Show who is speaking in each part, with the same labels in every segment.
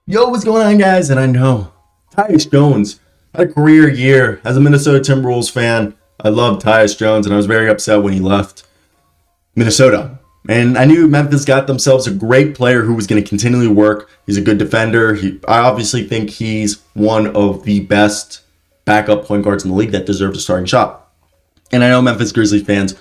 Speaker 1: Yo, what's going on, guys? And I know Tyus Jones had a career year as a Minnesota Timberwolves fan. I love Tyus Jones, and I was very upset when he left Minnesota. And I knew Memphis got themselves a great player who was going to continually work. He's a good defender. I obviously think he's one of the best backup point guards in the league that deserves a starting shot. And I know Memphis Grizzlies fans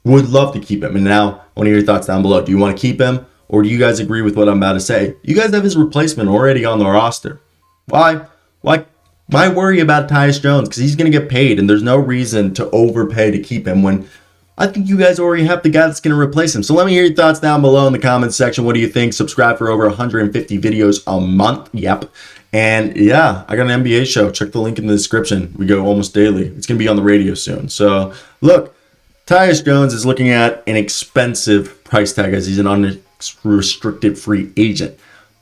Speaker 1: would love to keep him. And now, I want to hear your thoughts down below. Do you want to keep him? Or do you guys agree with what I'm about to say? You guys have his replacement already on the roster. Why? Why worry about Tyus Jones? Because he's going to get paid, and there's no reason to overpay to keep him when I think you guys already have the guy that's going to replace him. So let me hear your thoughts down below in the comments section. What do you think? Subscribe for over 150 videos a month. Yep. And yeah, I got an NBA show. Check the link in the description. We go almost daily. It's going to be on the radio soon. So look, Tyus Jones is looking at an expensive price tag as he's an unrestricted free agent.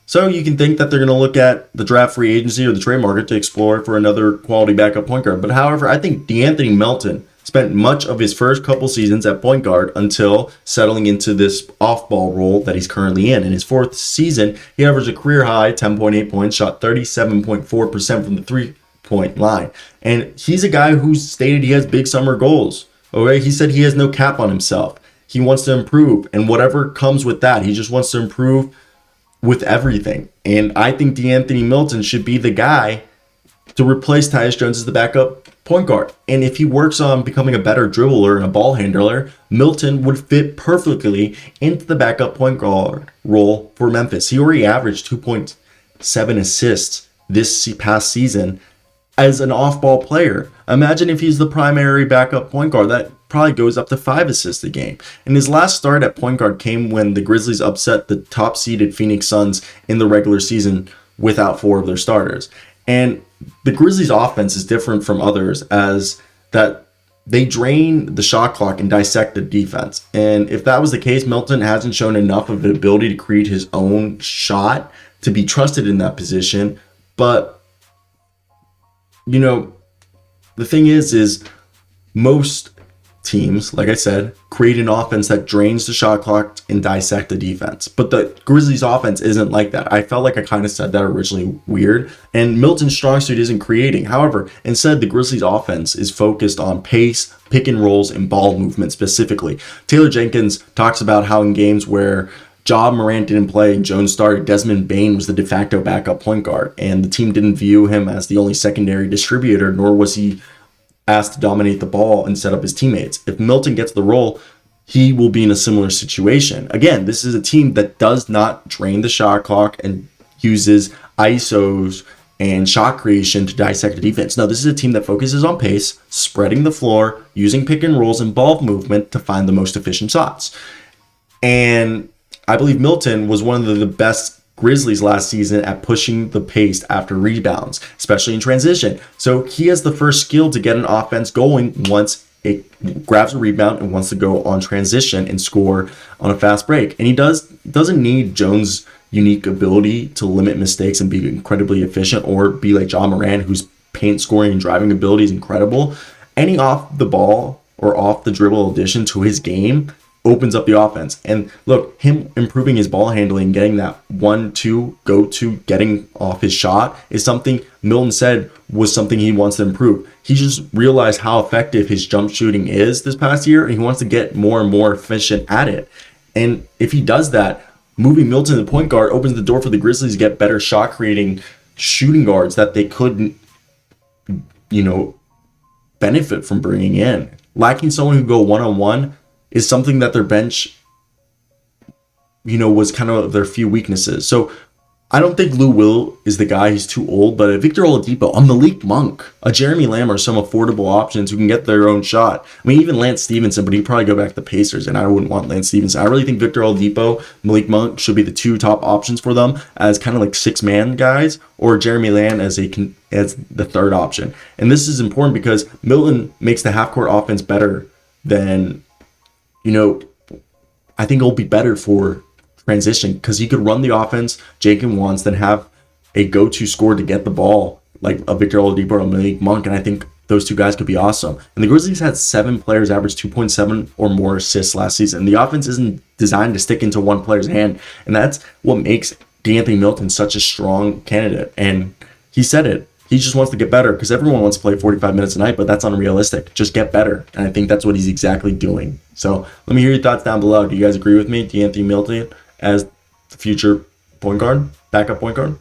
Speaker 1: So you can think that they're going to look at the draft free agency or the trade market to explore for another quality backup point guard. But however, I think D'Anthony Melton spent much of his first couple seasons at point guard until settling into this off-ball role that he's currently in. In his fourth season, he averaged a career high 10.8 points, shot 37.4% from the three-point line. And he's a guy who stated he has big summer goals. Okay, he said he has no cap on himself. He wants to improve, and whatever comes with that, he just wants to improve with everything. And I think D'Anthony Melton should be the guy to replace Tyus Jones as the backup point guard. And if he works on becoming a better dribbler and a ball handler, Melton would fit perfectly into the backup point guard role for Memphis. He already averaged 2.7 assists this past season as an off-ball player. Imagine if he's the primary backup point guard. That probably goes up to 5 assists a game. And his last start at point guard came when the Grizzlies upset the top-seeded Phoenix Suns in the regular season without 4 of their starters. And the Grizzlies' offense is different from others as that they drain the shot clock and dissect the defense. And if that was the case, Melton hasn't shown enough of an ability to create his own shot to be trusted in that position. But you know, the thing is most teams, like I said, create an offense that drains the shot clock and dissect the defense. But the Grizzlies offense isn't like that. I felt like I kind of said that originally weird. And Milton's strong suit isn't creating. However, instead, the Grizzlies offense is focused on pace, pick and rolls, and ball movement specifically. Taylor Jenkins talks about how in games where Ja Morant didn't play and Jones started, Desmond Bane was the de facto backup point guard, and the team didn't view him as the only secondary distributor, nor was he asked to dominate the ball and set up his teammates. If Melton gets the role, he will be in a similar situation. Again, this is a team that does not drain the shot clock and uses ISOs and shot creation to dissect the defense. No, this is a team that focuses on pace, spreading the floor, using pick and rolls and ball movement to find the most efficient shots. And I believe Melton was one of the best Grizzlies last season at pushing the pace after rebounds, especially in transition. So he has the first skill to get an offense going once it grabs a rebound and wants to go on transition and score on a fast break. And he doesn't need Jones' unique ability to limit mistakes and be incredibly efficient or be like Ja Morant, whose paint scoring and driving ability is incredible. Any off the ball or off the dribble addition to his game opens up the offense. And look, him improving his ball handling, getting that 1-2 go-to, getting off his shot is something Milton said was something he wants to improve. He just realized how effective his jump shooting is this past year, and he wants to get more and more efficient at it. And if he does that, moving Milton to the point guard opens the door for the Grizzlies to get better shot creating shooting guards that they couldn't, benefit from bringing in. Lacking someone who go one-on-one is something that their bench, was kind of their few weaknesses. So I don't think Lou Will is the guy. He's too old. But a Victor Oladipo, a Malik Monk, a Jeremy Lamb are some affordable options who can get their own shot. I mean, even Lance Stevenson, but he'd probably go back to the Pacers, and I wouldn't want Lance Stevenson. I really think Victor Oladipo, Malik Monk should be the 2 top options for them as kind of like 6-man guys, or Jeremy Lamb as the 3rd option. And this is important because Milton makes the half-court offense better than I think it'll be better for transition because he could run the offense Jake wants, then have a go-to scorer to get the ball like a Victor Oladipo or a Malik Monk, and I think those 2 guys could be awesome. And the Grizzlies had 7 players average 2.7 or more assists last season. The offense isn't designed to stick into one player's hand, and that's what makes DeAnthony Melton's such a strong candidate. And he said it. He just wants to get better because everyone wants to play 45 minutes a night, but that's unrealistic. Just get better. And I think that's what he's exactly doing. So let me hear your thoughts down below. Do you guys agree with me? DeAnthony Melton as the future point guard, backup point guard?